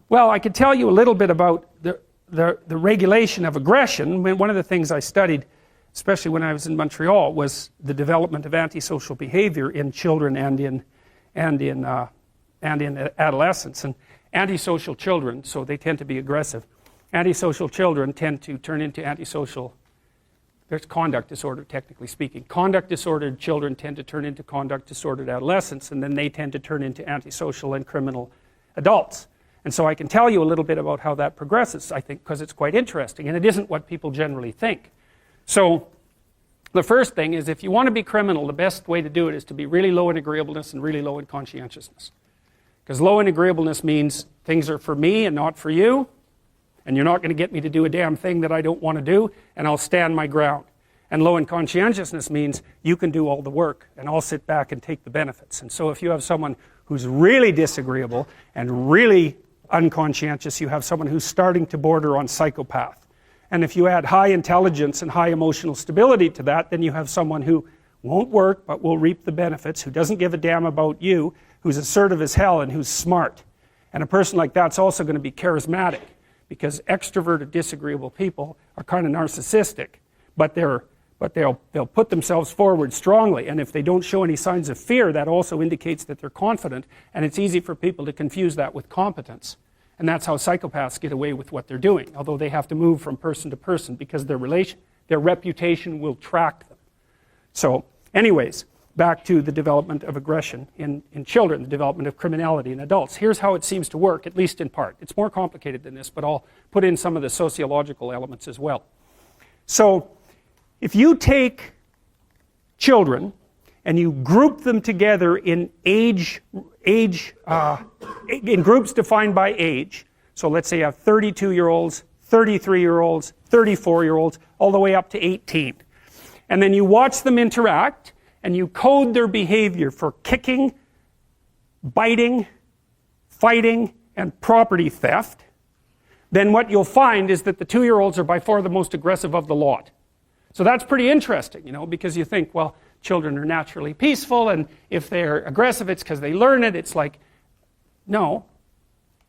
Well, I could tell you a little bit about the regulation of aggression. One of the things I studied, especially when I was in Montreal, was the development of antisocial behavior in children and in adolescents. And antisocial children, so they tend to be aggressive. Antisocial children tend to turn into antisocial. There's conduct disorder, technically speaking. Conduct disordered children tend to turn into conduct disordered adolescents, and then they tend to turn into antisocial and criminal adults. And so I can tell you a little bit about how that progresses, I think, because it's quite interesting, and it isn't what people generally think. So the first thing is, if you want to be criminal, the best way to do it is to be really low in agreeableness and really low in conscientiousness. Because low in agreeableness means things are for me and not for you, and you're not going to get me to do a damn thing that I don't want to do, and I'll stand my ground. And low in conscientiousness means you can do all the work, and I'll sit back and take the benefits. And so if you have someone who's really disagreeable and really unconscientious, you have someone who's starting to border on psychopath. And if you add high intelligence and high emotional stability to that, then you have someone who won't work but will reap the benefits, who doesn't give a damn about you, who's assertive as hell, and who's smart. And a person like that's also going to be charismatic, because extroverted, disagreeable people are kind of narcissistic, but they'll put themselves forward strongly, and if they don't show any signs of fear, that also indicates that they're confident, and it's easy for people to confuse that with competence. And that's how psychopaths get away with what they're doing, although they have to move from person to person because their reputation will track them. So anyways, back to the development of aggression in children, the development of criminality in adults. Here's how it seems to work, at least in part. It's more complicated than this, but I'll put in some of the sociological elements as well. So if you take children and you group them together in in groups defined by age, so let's say you have 32-year-olds, 33-year-olds, 34-year-olds, all the way up to 18. And then you watch them interact, and you code their behavior for kicking, biting, fighting, and property theft, then what you'll find is that the 2-year-olds are by far the most aggressive of the lot. So that's pretty interesting, you know, because you think, well, children are naturally peaceful, and if they're aggressive, it's because they learn it. It's like, no,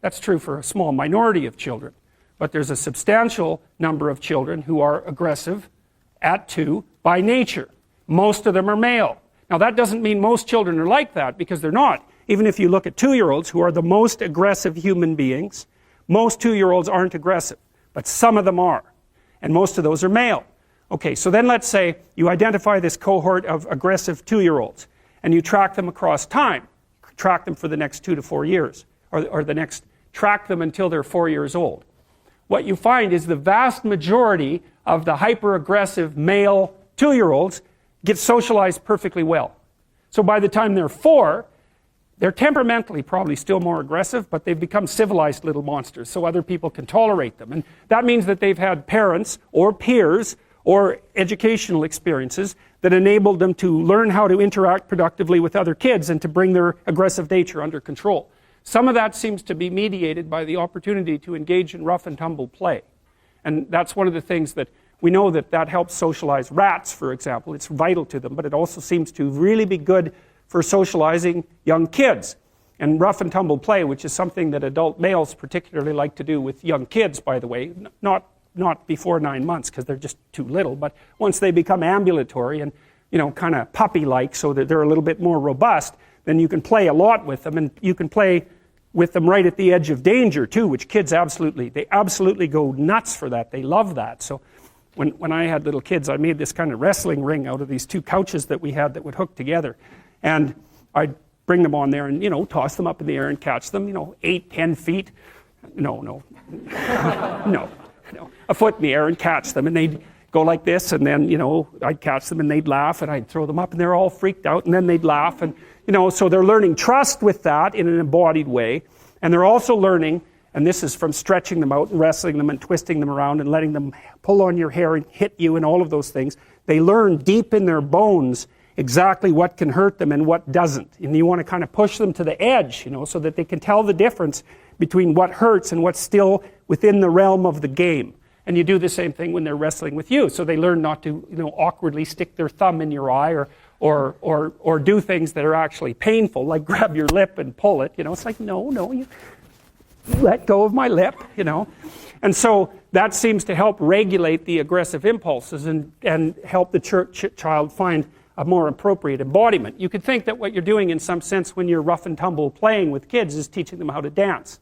that's true for a small minority of children. But there's a substantial number of children who are aggressive at 2 by nature. Most of them are male. Now that doesn't mean most children are like that, because they're not. Even if you look at 2-year-olds, who are the most aggressive human beings, most 2-year-olds aren't aggressive, but some of them are. And most of those are male. Okay, so then let's say you identify this cohort of aggressive 2-year-olds, and you track them across time. Track them for the next 2 to 4 years, or track them until they're 4 years old. What you find is the vast majority of the hyper-aggressive male 2-year-olds get socialized perfectly well. So by the time they're 4, they're temperamentally probably still more aggressive, but they've become civilized little monsters, so other people can tolerate them. And that means that they've had parents or peers or educational experiences that enabled them to learn how to interact productively with other kids and to bring their aggressive nature under control. Some of that seems to be mediated by the opportunity to engage in rough and tumble play. And that's one of the things that we know that helps socialize rats, for example. It's vital to them, but it also seems to really be good for socializing young kids. And rough and tumble play, which is something that adult males particularly like to do with young kids, by the way, not before 9 months because they're just too little, but once they become ambulatory and, you know, kind of puppy-like so that they're a little bit more robust, then you can play a lot with them, and you can play with them right at the edge of danger too, which kids absolutely go nuts for that. They love that. So when I had little kids, I made this kind of wrestling ring out of these 2 couches that we had that would hook together. And I'd bring them on there and, you know, toss them up in the air and catch them, you know, 8, 10 feet. No. A foot in the air and catch them. And they'd go like this, and then, you know, I'd catch them and they'd laugh, and I'd throw them up and they're all freaked out, and then they'd laugh. And, you know, so they're learning trust with that in an embodied way. And they're also learning, and this is from stretching them out and wrestling them and twisting them around and letting them pull on your hair and hit you and all of those things. They learn deep in their bones exactly what can hurt them and what doesn't. And you want to kind of push them to the edge, you know, so that they can tell the difference between what hurts and what's still within the realm of the game. And you do the same thing when they're wrestling with you. So they learn not to, you know, awkwardly stick their thumb in your eye or do things that are actually painful, like grab your lip and pull it. You know, it's like, no, you let go of my lip, you know. And so that seems to help regulate the aggressive impulses and help the child find a more appropriate embodiment. You could think that what you're doing in some sense when you're rough and tumble playing with kids is teaching them how to dance,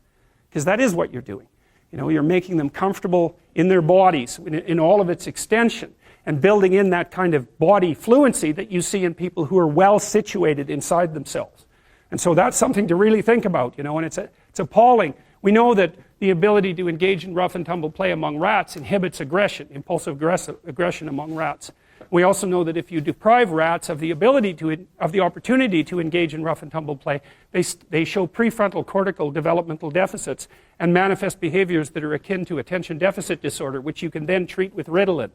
because that is what you're doing. You know, you're making them comfortable in their bodies in all of its extension, and building in that kind of body fluency that you see in people who are well situated inside themselves. And so that's something to really think about, you know, and it's appalling. We know that the ability to engage in rough and tumble play among rats inhibits aggression, impulsive aggression among rats. We also know that if you deprive rats of the opportunity to engage in rough and tumble play, they show prefrontal cortical developmental deficits and manifest behaviors that are akin to attention deficit disorder, which you can then treat with Ritalin.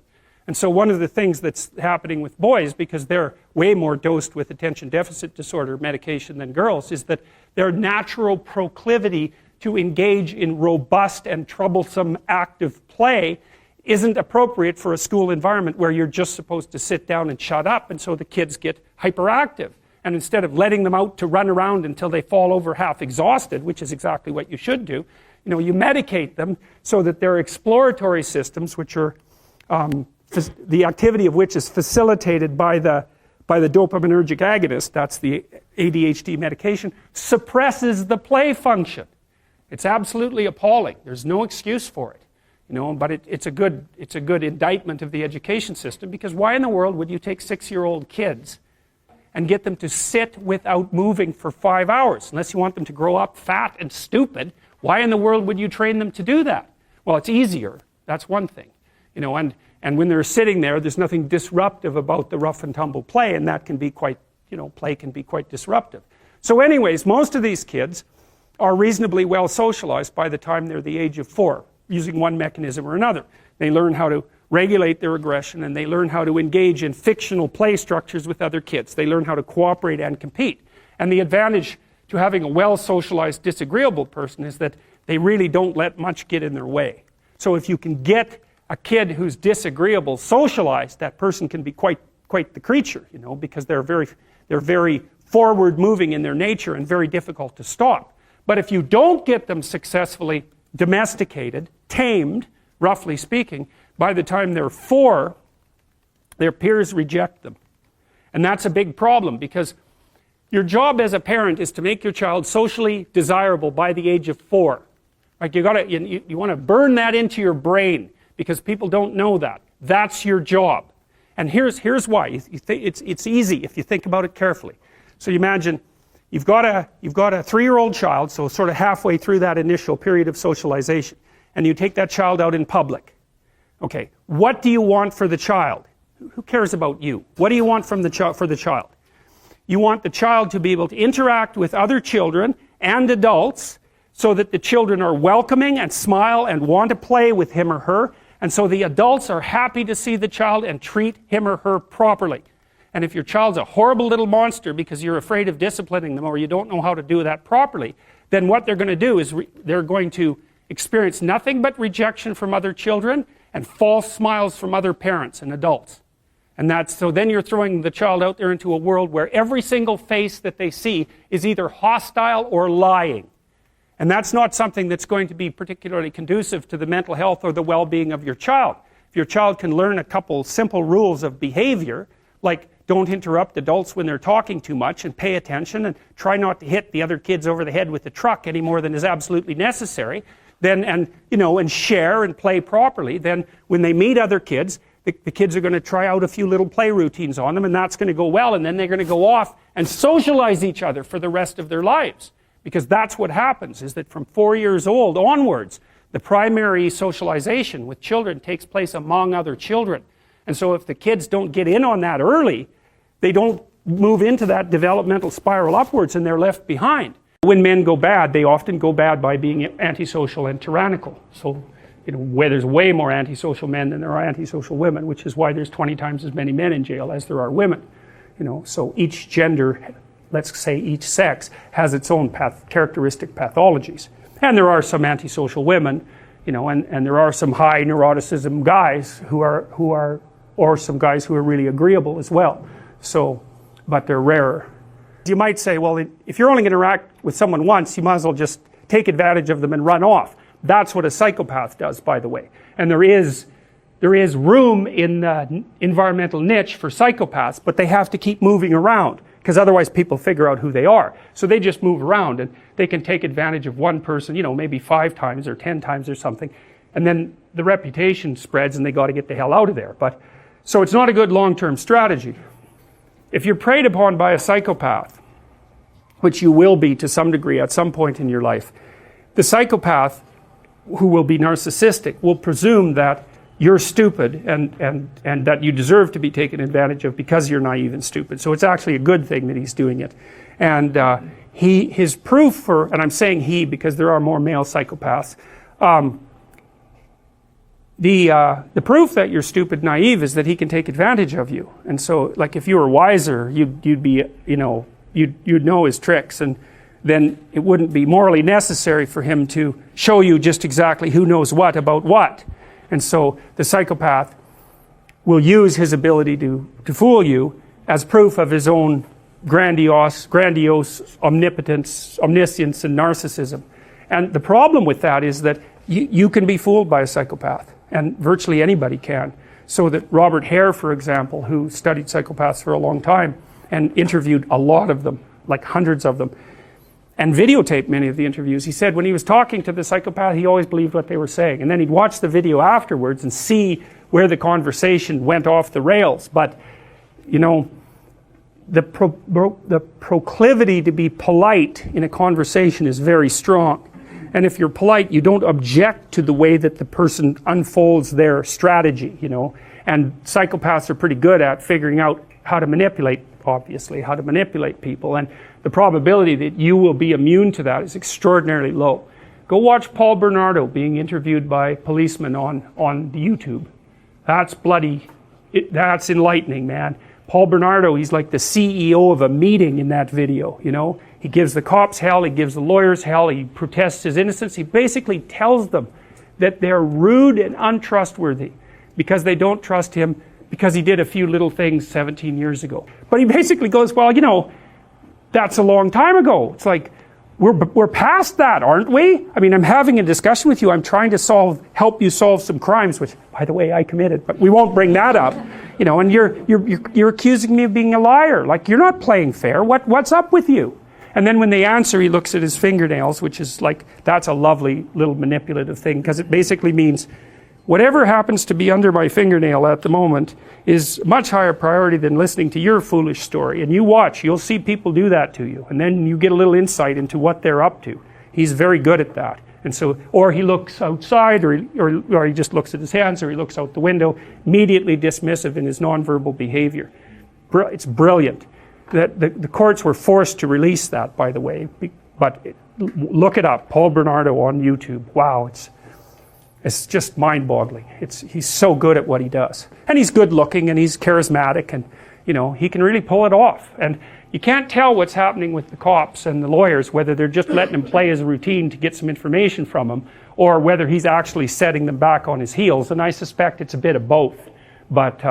And so one of the things that's happening with boys, because they're way more dosed with attention deficit disorder medication than girls, is that their natural proclivity to engage in robust and troublesome active play isn't appropriate for a school environment where you're just supposed to sit down and shut up, and so the kids get hyperactive. And instead of letting them out to run around until they fall over half exhausted, which is exactly what you should do, you know, you medicate them so that their exploratory systems, which are the activity of which is facilitated by the dopaminergic agonist, that's the ADHD medication, suppresses the play function. It's absolutely appalling. There's no excuse for it, you know. But it's a good indictment of the education system, because why in the world would you take 6-year-old kids and get them to sit without moving for 5 hours? Unless you want them to grow up fat and stupid, why in the world would you train them to do that? Well, it's easier. That's one thing, you know. And when they're sitting there, there's nothing disruptive about the rough and tumble play, and that can be quite, you know, play can be quite disruptive. So anyways, most of these kids are reasonably well socialized by the time they're the age of 4, using one mechanism or another. They learn how to regulate their aggression, and they learn how to engage in fictional play structures with other kids. They learn how to cooperate and compete. And the advantage to having a well-socialized, disagreeable person is that they really don't let much get in their way. So if you can get a kid who's disagreeable socialized, that person can be quite the creature, you know, because they're very forward-moving in their nature and very difficult to stop. But if you don't get them successfully domesticated, tamed, roughly speaking, by the time they're 4, their peers reject them. And that's a big problem, because your job as a parent is to make your child socially desirable by the age of 4. Like you want to burn that into your brain, because people don't know that. That's your job. And here's why. It's easy if you think about it carefully. So you imagine you've got a 3-year-old child, so sort of halfway through that initial period of socialization, and you take that child out in public. Okay, what do you want for the child? Who cares about you? What do you want for the child? You want the child to be able to interact with other children and adults so that the children are welcoming and smile and want to play with him or her, and so the adults are happy to see the child and treat him or her properly. And if your child's a horrible little monster because you're afraid of disciplining them, or you don't know how to do that properly, then what they're going to do is they're going to experience nothing but rejection from other children and false smiles from other parents and adults. And so then you're throwing the child out there into a world where every single face that they see is either hostile or lying. And that's not something that's going to be particularly conducive to the mental health or the well-being of your child. If your child can learn a couple simple rules of behavior, like don't interrupt adults when they're talking too much, and pay attention, and try not to hit the other kids over the head with the truck any more than is absolutely necessary, and share and play properly, then when they meet other kids, the kids are going to try out a few little play routines on them, and that's going to go well, and then they're going to go off and socialize each other for the rest of their lives. Because that's what happens, is that from 4 years old onwards, the primary socialization with children takes place among other children. And so if the kids don't get in on that early, they don't move into that developmental spiral upwards, and they're left behind. When men go bad, they often go bad by being antisocial and tyrannical. So, where there's way more antisocial men than there are antisocial women, which is why there's 20 times as many men in jail as there are women. So each gender, let's say each sex, has its own characteristic pathologies. And there are some antisocial women, and there are some high neuroticism guys or some guys who are really agreeable as well. So, but they're rarer. You might say, well, if you're only going to interact with someone once, you might as well just take advantage of them and run off. That's what a psychopath does, by the way. And there is room in the environmental niche for psychopaths, but they have to keep moving around, because otherwise people figure out who they are. So they just move around, and they can take advantage of one person, you know, maybe 5 times or 10 times or something, and then the reputation spreads and they got to get the hell out of there. But so it's not a good long-term strategy. If you're preyed upon by a psychopath, which you will be to some degree at some point in your life, the psychopath, who will be narcissistic, will presume that you're stupid and that you deserve to be taken advantage of because you're naive and stupid. So it's actually a good thing that he's doing it. And his proof for, and I'm saying he because there are more male psychopaths, the proof that you're stupid, naive, is that he can take advantage of you. And so, like, if you were wiser, you'd be, you know, you'd know his tricks, and then it wouldn't be morally necessary for him to show you just exactly who knows what about what. And so the psychopath will use his ability to fool you as proof of his own grandiose omnipotence, omniscience, and narcissism. And the problem with that is that you can be fooled by a psychopath, and virtually anybody can. So that Robert Hare, for example, who studied psychopaths for a long time and interviewed a lot of them, like hundreds of them, and videotaped many of the interviews, he said when he was talking to the psychopath, he always believed what they were saying. And then he'd watch the video afterwards and see where the conversation went off the rails. But, you know, the proclivity to be polite in a conversation is very strong. And if you're polite, you don't object to the way that the person unfolds their strategy, you know. And psychopaths are pretty good at figuring out how to manipulate, obviously, how to manipulate people. And the probability that you will be immune to that is extraordinarily low. Go watch Paul Bernardo being interviewed by policemen on YouTube. That's that's enlightening, man. Paul Bernardo, he's like the CEO of a meeting in that video, you know. He gives the cops hell, he gives the lawyers hell, he protests his innocence. He basically tells them that they're rude and untrustworthy because they don't trust him because he did a few little things 17 years ago. But he basically goes, well, you know, that's a long time ago. It's like, we're past that, aren't we? I mean, I'm having a discussion with you. I'm trying to help you solve some crimes, which, by the way, I committed, but we won't bring that up. You know, and you're accusing me of being a liar. Like, you're not playing fair. What's up with you? And then when they answer, he looks at his fingernails, which is like, that's a lovely little manipulative thing, because it basically means whatever happens to be under my fingernail at the moment is much higher priority than listening to your foolish story. And you watch, you'll see people do that to you. And then you get a little insight into what they're up to. He's very good at that. And so, or he looks outside, or he just looks at his hands, or he looks out the window, immediately dismissive in his nonverbal behavior. It's brilliant. The courts were forced to release that, by the way. But look it up, Paul Bernardo on YouTube. Wow, it's just mind-boggling. He's so good at what he does. And he's good-looking, and he's charismatic, and, you know, he can really pull it off. And you can't tell what's happening with the cops and the lawyers, whether they're just letting him play as a routine to get some information from him, or whether he's actually setting them back on his heels. And I suspect it's a bit of both. But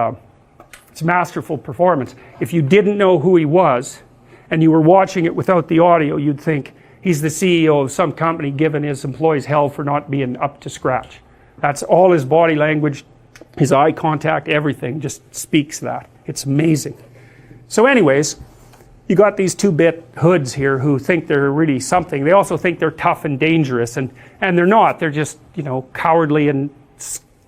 it's masterful performance. If you didn't know who he was, and you were watching it without the audio, you'd think he's the CEO of some company giving his employees hell for not being up to scratch. That's all his body language, his eye contact, everything just speaks that. It's amazing. So anyways, you got these 2-bit hoods here who think they're really something. They also think they're tough and dangerous, and they're not. They're just, you know, cowardly and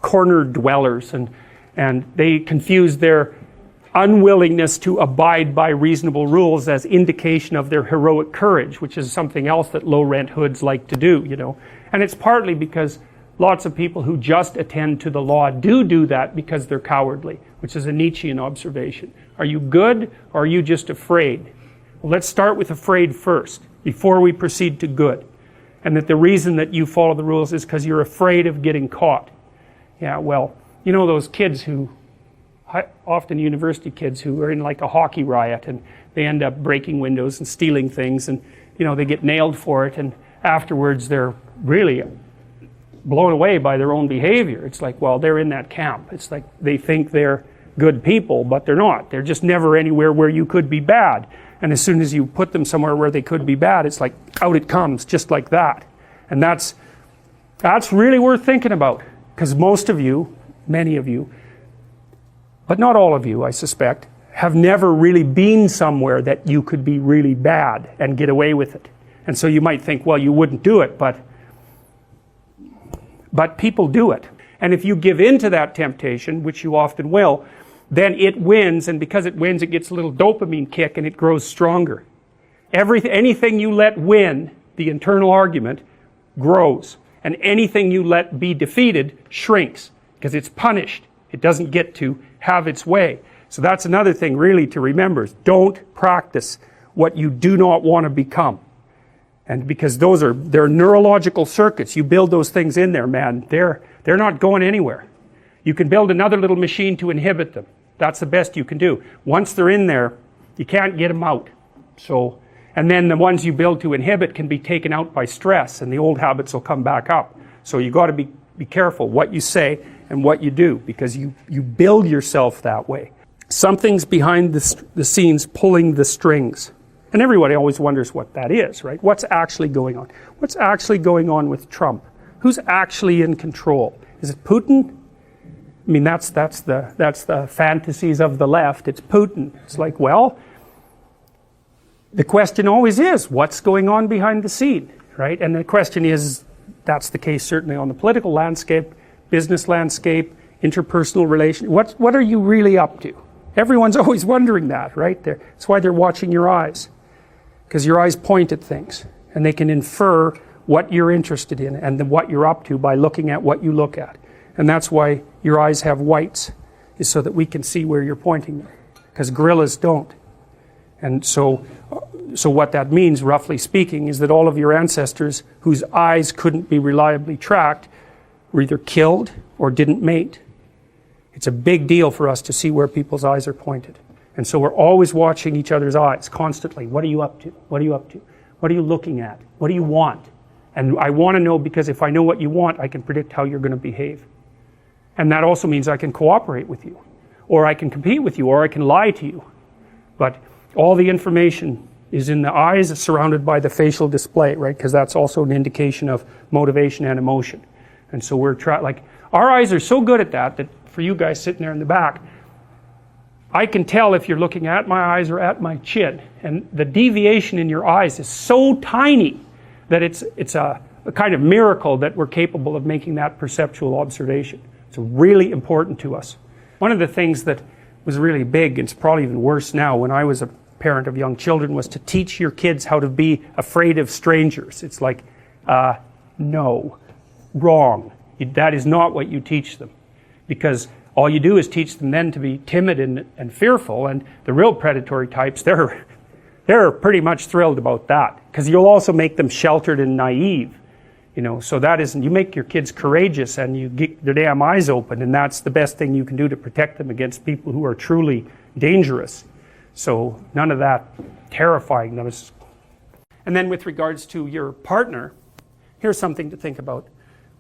corner dwellers, and they confuse their unwillingness to abide by reasonable rules as indication of their heroic courage, which is something else that low-rent hoods like to do, you know. And it's partly because lots of people who just attend to the law do that because they're cowardly, which is a Nietzschean observation. Are you good, or are you just afraid? Well, let's start with afraid first, before we proceed to good. And that the reason that you follow the rules is because you're afraid of getting caught. Yeah, well, you know those kids who, often university kids who are in like a hockey riot, and they end up breaking windows and stealing things, and, you know, they get nailed for it, and afterwards they're really blown away by their own behavior. It's like, well, they're in that camp. It's like they think they're good people, but they're not. They're just never anywhere where you could be bad. And as soon as you put them somewhere where they could be bad, it's like out it comes, just like that. And that's really worth thinking about, because most of you, many of you, but not all of you, I suspect, have never really been somewhere that you could be really bad and get away with it. And so you might think, well, you wouldn't do it, but people do it. And if you give in to that temptation, which you often will, then it wins, and because it wins, it gets a little dopamine kick and it grows stronger. Anything you let win, the internal argument, grows. And anything you let be defeated shrinks, because it's punished. It doesn't get to have its way. So that's another thing really to remember, is don't practice what you do not want to become. And because they're neurological circuits, you build those things in there, man, they're not going anywhere. You can build another little machine to inhibit them. That's the best you can do. Once they're in there, you can't get them out. And then the ones you build to inhibit can be taken out by stress, and the old habits will come back up. So you got to be careful what you say and what you do, because you build yourself that way. Something's behind the scenes pulling the strings. And everybody always wonders what that is, right? What's actually going on? What's actually going on with Trump? Who's actually in control? Is it Putin? I mean, that's the fantasies of the left. It's Putin. It's like, well, the question always is, what's going on behind the scene, right? And the question is, that's the case certainly on the political landscape, business landscape, interpersonal relations. What are you really up to? Everyone's always wondering that, right? That's why they're watching your eyes, because your eyes point at things, and they can infer what you're interested in and what you're up to by looking at what you look at. And that's why your eyes have whites, is so that we can see where you're pointing them, because gorillas don't. And so what that means, roughly speaking, is that all of your ancestors whose eyes couldn't be reliably tracked were either killed or didn't mate. It's a big deal for us to see where people's eyes are pointed. And so we're always watching each other's eyes constantly. What are you up to? What are you up to? What are you looking at? What do you want? And I want to know, because if I know what you want, I can predict how you're going to behave. And that also means I can cooperate with you, or I can compete with you, or I can lie to you. But all the information is in the eyes, surrounded by the facial display, right? Because that's also an indication of motivation and emotion. And so our eyes are so good at that for you guys sitting there in the back, I can tell if you're looking at my eyes or at my chin. And the deviation in your eyes is so tiny that it's a kind of miracle that we're capable of making that perceptual observation. It's really important to us. One of the things that was really big, and it's probably even worse now, when I was a parent of young children, was to teach your kids how to be afraid of strangers. It's like, no, wrong. That is not what you teach them. Because all you do is teach them then to be timid and fearful, and the real predatory types, they're pretty much thrilled about that, because you'll also make them sheltered and naive. So that isn't, you make your kids courageous and you get their damn eyes open, and that's the best thing you can do to protect them against people who are truly dangerous. So none of that terrifying them. And then with regards to your partner, here's something to think about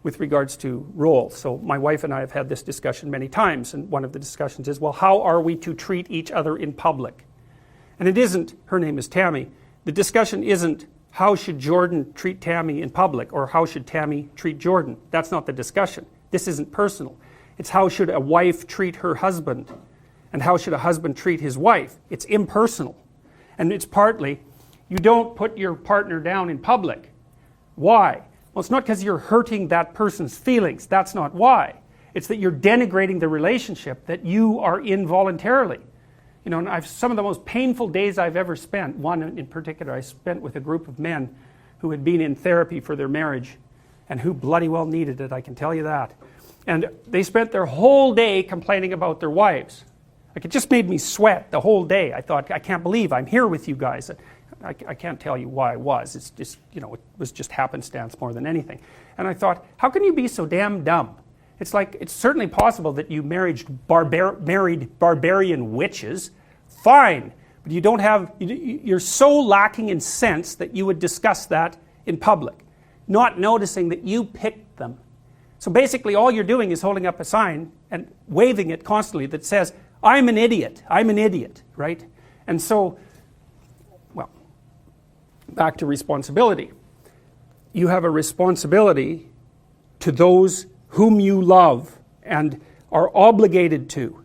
with regards to roles. So my wife and I have had this discussion many times, and one of the discussions is, well, how are we to treat each other in public? And it isn't, her name is Tammy, the discussion isn't how should Jordan treat Tammy in public, or how should Tammy treat Jordan. That's not the discussion. This isn't personal. It's how should a wife treat her husband, and how should a husband treat his wife. It's impersonal. And it's partly, you don't put your partner down in public. Why? Well, it's not because you're hurting that person's feelings. That's not why. It's that you're denigrating the relationship that you are in voluntarily. And some of the most painful days I've ever spent, one in particular I spent with a group of men who had been in therapy for their marriage, and who bloody well needed it, I can tell you that. And they spent their whole day complaining about their wives. Like, it just made me sweat the whole day. I thought, I can't believe I'm here with you guys. I can't tell you why I was. It's just, it was just happenstance more than anything. And I thought, how can you be so damn dumb? It's like, it's certainly possible that you married barbarian witches. Fine. But you don't have, you're so lacking in sense that you would discuss that in public, not noticing that you picked them. So basically all you're doing is holding up a sign and waving it constantly that says, I'm an idiot, right? And so, well, back to responsibility. you have a responsibility to those whom you love and are obligated to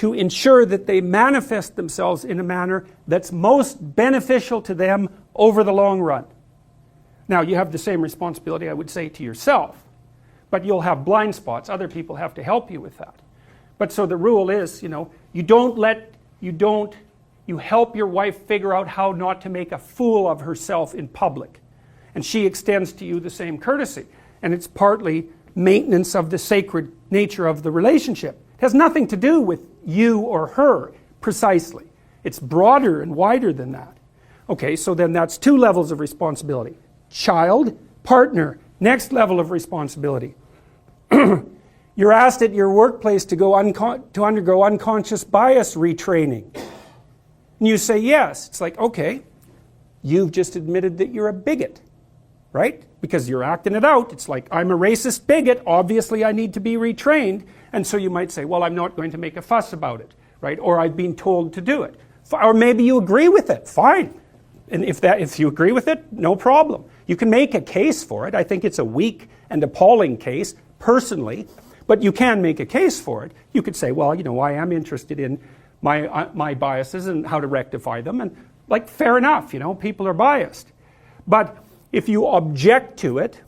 ensure that they manifest themselves in a manner that's most beneficial to them over the long run. Now, you have the same responsibility, I would say, to yourself, but you'll have blind spots. Other people have to help you with that. But so the rule is, you help your wife figure out how not to make a fool of herself in public. And she extends to you the same courtesy. And it's partly maintenance of the sacred nature of the relationship. It has nothing to do with you or her, precisely. It's broader and wider than that. Okay, so then that's 2 levels of responsibility. Child, partner, next level of responsibility. You're asked at your workplace to undergo unconscious bias retraining. And you say yes. It's like, okay, you've just admitted that you're a bigot, right? Because you're acting it out. It's like, I'm a racist bigot, obviously I need to be retrained. And so you might say, well, I'm not going to make a fuss about it, right? Or I've been told to do it. Or maybe you agree with it, fine. And if you agree with it, no problem. You can make a case for it. I think it's a weak and appalling case, personally, but you can make a case for it. You could say, well, I am interested in my biases and how to rectify them, and like, fair enough, people are biased. But if you object to it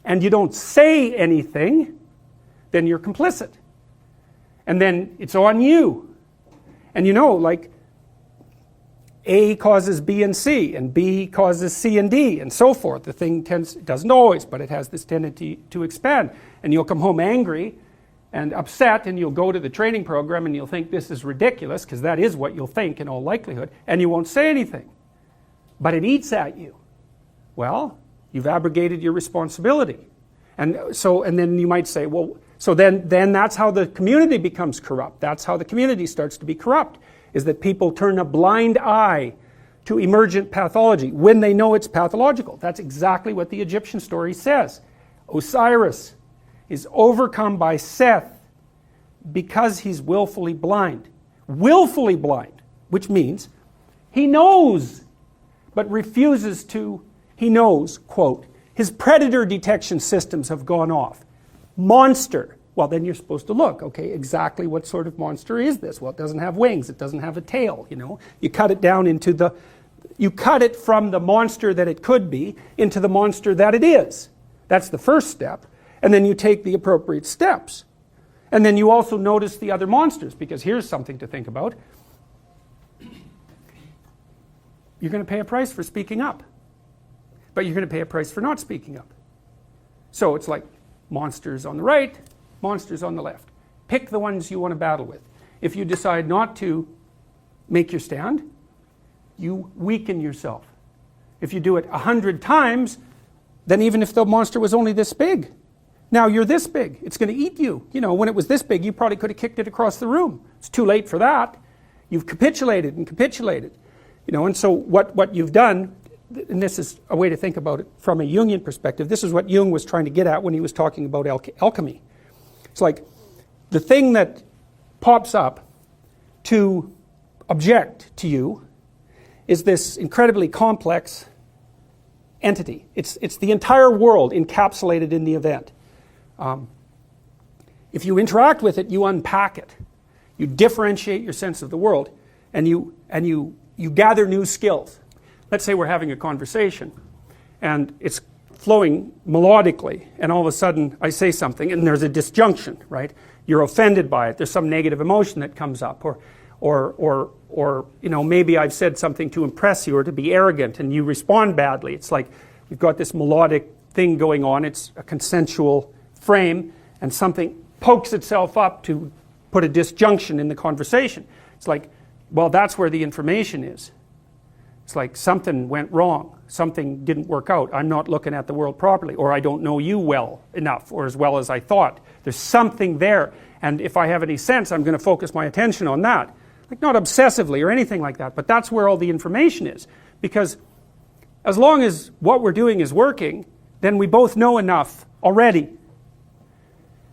and you don't say anything, then you're complicit. And then it's on you. And like, A causes B and C, and B causes C and D, and so forth. The thing doesn't always, but it has this tendency to expand. And you'll come home angry and upset, and you'll go to the training program and you'll think this is ridiculous, because that is what you'll think in all likelihood, and you won't say anything. But it eats at you. Well, you've abrogated your responsibility. And then you might say, well, so then that's how the community becomes corrupt. That's how the community starts to be corrupt, is that people turn a blind eye to emergent pathology when they know it's pathological. That's exactly what the Egyptian story says. Osiris is overcome by Seth because he's willfully blind. Willfully blind, which means he knows, but refuses to. He knows, quote, his predator detection systems have gone off. Monster. Well, then you're supposed to look, okay, exactly what sort of monster is this? Well, it doesn't have wings, it doesn't have a tail, You cut it down you cut it from the monster that it could be into the monster that it is. That's the first step. And then you take the appropriate steps. And then you also notice the other monsters, because here's something to think about. You're going to pay a price for speaking up. But you're going to pay a price for not speaking up. So it's like monsters on the right, monsters on the left. Pick the ones you want to battle with. If you decide not to make your stand, you weaken yourself. If you do it 100 times, then even if the monster was only this big, now you're this big. It's going to eat you. When it was this big, you probably could have kicked it across the room. It's too late for that. You've capitulated and capitulated. And so what you've done, and this is a way to think about it from a Jungian perspective, this is what Jung was trying to get at when he was talking about alchemy. It's like the thing that pops up to object to you is this incredibly complex entity. It's the entire world encapsulated in the event. If you interact with it, you unpack it. You differentiate your sense of the world, and you gather new skills. Let's say we're having a conversation, and it's flowing melodically, and all of a sudden I say something, and there's a disjunction, right? You're offended by it. There's some negative emotion that comes up, or maybe I've said something to impress you or to be arrogant, and you respond badly. It's like we've got this melodic thing going on. It's a consensual frame, and something pokes itself up to put a disjunction in the conversation. It's like, well, that's where the information is. It's like something went wrong. Something didn't work out. I'm not looking at the world properly, or I don't know you well enough, or as well as I thought. There's something there, and if I have any sense, I'm going to focus my attention on that. Like, not obsessively or anything like that, but that's where all the information is. Because as long as what we're doing is working, then we both know enough already.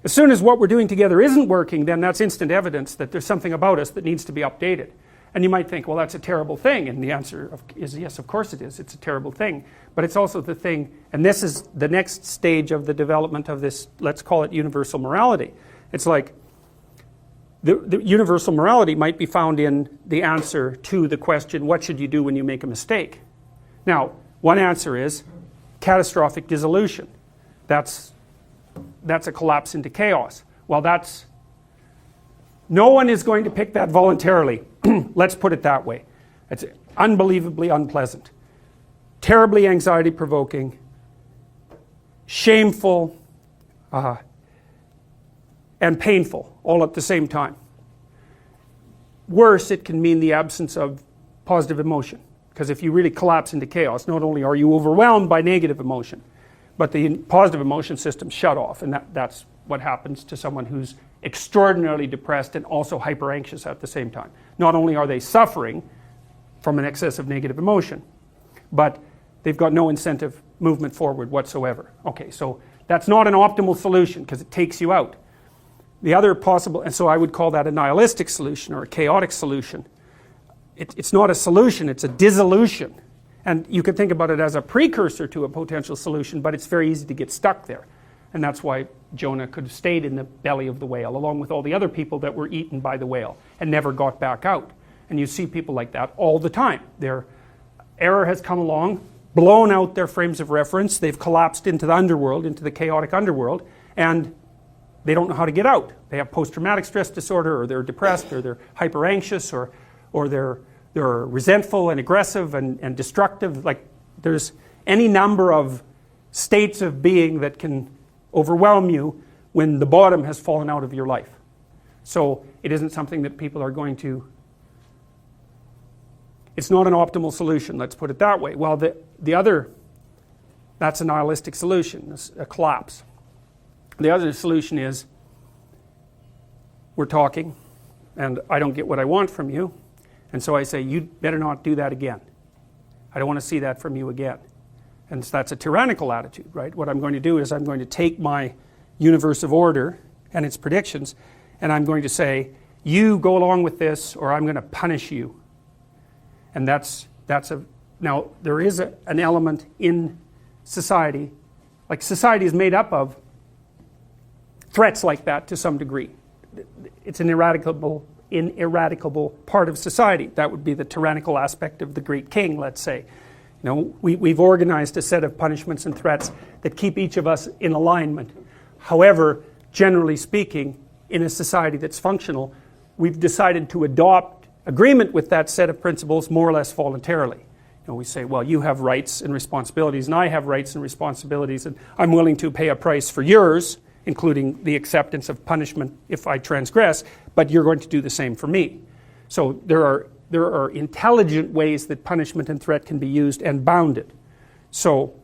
As soon as what we're doing together isn't working, then that's instant evidence that there's something about us that needs to be updated. And you might think, well, that's a terrible thing. And the answer is yes, of course it is. It's a terrible thing. But it's also the thing, and this is the next stage of the development of this, let's call it universal morality. It's like the universal morality might be found in the answer to the question, what should you do when you make a mistake? Now, one answer is catastrophic dissolution. That's a collapse into chaos. Well, no one is going to pick that voluntarily. Let's put it that way. It's unbelievably unpleasant, terribly anxiety provoking, shameful, and painful all at the same time. Worse, it can mean the absence of positive emotion, because if you really collapse into chaos, not only are you overwhelmed by negative emotion, but the positive emotion system shut off, and that's what happens to someone who's extraordinarily depressed and also hyper anxious at the same time. Not only are they suffering from an excess of negative emotion, but they've got no incentive movement forward whatsoever. Okay, so that's not an optimal solution because it takes you out. The other possible, and so I would call that a nihilistic solution or a chaotic solution. It's not a solution, it's a dissolution. And you could think about it as a precursor to a potential solution, but it's very easy to get stuck there. And that's why Jonah could have stayed in the belly of the whale along with all the other people that were eaten by the whale and never got back out. And you see people like that all the time. Their error has come along, blown out their frames of reference, they've collapsed into the underworld, into the chaotic underworld, and they don't know how to get out. They have post-traumatic stress disorder, or they're depressed, or they're hyper anxious, or they're resentful and aggressive and destructive. Like, there's any number of states of being that can overwhelm you when the bottom has fallen out of your life. So it isn't something that people are going to, it's not an optimal solution, let's put it that way. Well, the other, that's a nihilistic solution, a collapse. The other solution is, we're talking and I don't get what I want from you, and so I say, you better not do that again. I don't want to see that from you again. And that's a tyrannical attitude, right? What I'm going to do is I'm going to take my universe of order and its predictions, and I'm going to say, you go along with this, or I'm going to punish you. And now there is an element in society, like society is made up of threats like that to some degree. It's an ineradicable part of society. That would be the tyrannical aspect of the great king, let's say. You know, we've organized a set of punishments and threats that keep each of us in alignment. However, generally speaking, in a society that's functional, we've decided to adopt agreement with that set of principles more or less voluntarily. You know, we say, well, you have rights and responsibilities, and I have rights and responsibilities, and I'm willing to pay a price for yours, including the acceptance of punishment if I transgress, but you're going to do the same for me. So there are intelligent ways that punishment and threat can be used and bounded. So,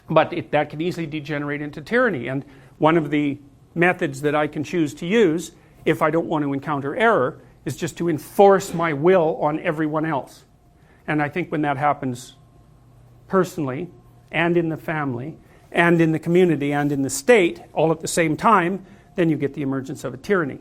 but that can easily degenerate into tyranny. And one of the methods that I can choose to use, if I don't want to encounter error, is just to enforce my will on everyone else. And I think when that happens personally, and in the family, and in the community, and in the state, all at the same time, then you get the emergence of a tyranny.